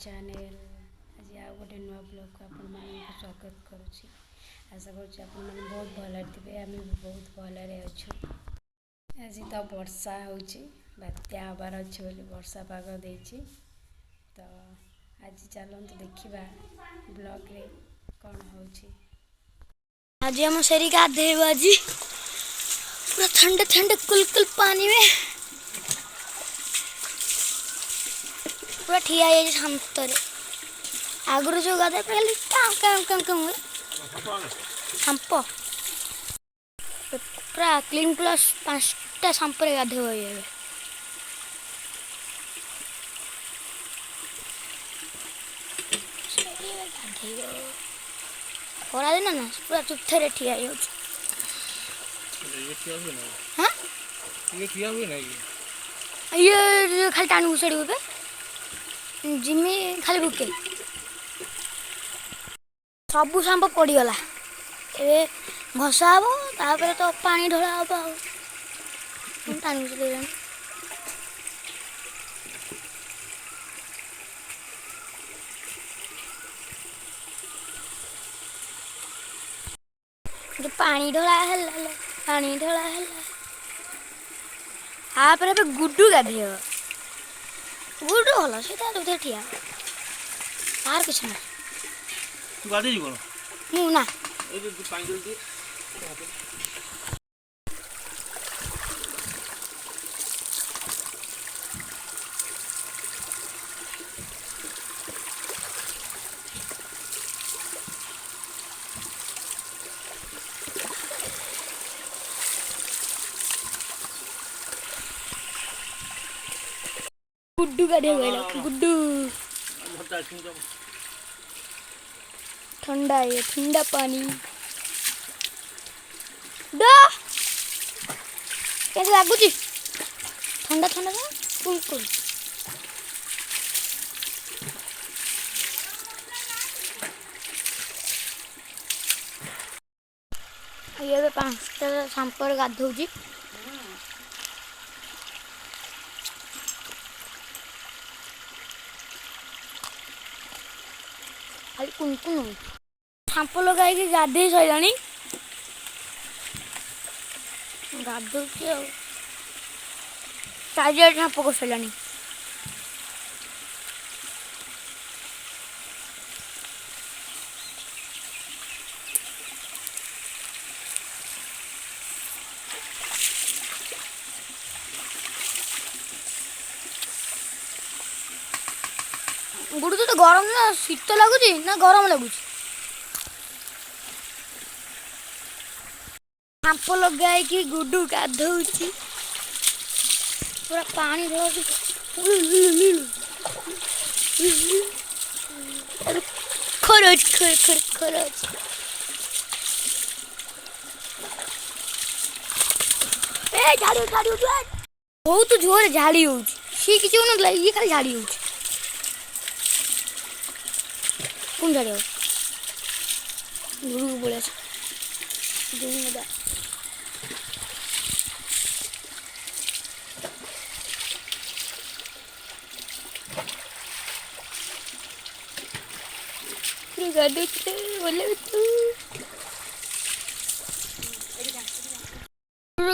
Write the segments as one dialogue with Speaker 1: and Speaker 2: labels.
Speaker 1: Channel आज आ गोटे नुआ ब्लॉग को आपण मानक स्वागत करुच्ची। आशा करुच्ची आपण मैंने बहुत भल थे, आम भी बहुत भलरे अच्छु। आज तो वर्षा होची, बात्या हबार अच्छे बोली वर्षा पाग देची। तो आज चलते देखा ब्लॉग रे कौन होची।
Speaker 2: आज हम शरीर गाधेब आज पूरा ठंडे ठंडे कुलकुल पानी में पूरा ठिया है शांत आगुरी जो गाधे पहले काम काम काम काम हुए शांप पूरा क्लीन प्लस 5टा शांप रे गाधे हुए खरा दिन ना पूरा चुपथे ठिया हो ये खाली टाणी घुसाड़ी हुए जिमी खाली भुके सबू सांप पड़गला ए घसा हम तापर तो पानी ढला हम टाणी घुसाड़ी जो पानी ढला है पानी ढला है तापर ए गुड्डू गाधे गुड्डू भल से ठिया तार किछ ना
Speaker 3: गाधे जी
Speaker 2: मु ना गुड्डू गाधे गुड्डू ठंडा है ठंडा पानी डा कैसे लगुच ठंडा ठंडा कुल कुल ये 5टा सांपर गाधौची खाली कुनकुन सांप लगाई गाधे सैला गाधो चारिया सांप कर सैला गुड़ तो गरम ना शीत लगुच ना गरम लगुच सांप लगे गुडू गाधौची पूरा पानी खरच खर खर खरच ए झाड़ी झाड़ी बहुत जोर झाड़ी हो सी किसी ये खाली झाड़ी हो कौन झाड़ी हो गुरु बोले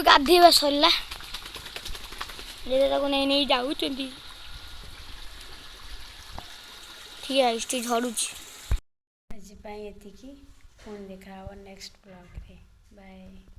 Speaker 2: गाधेवा सरला नहीं नहीं जाऊँ ठीक है इस झड़ुची
Speaker 1: आज ये पुणी देखा नेक्स्ट ब्लॉग रे बाय।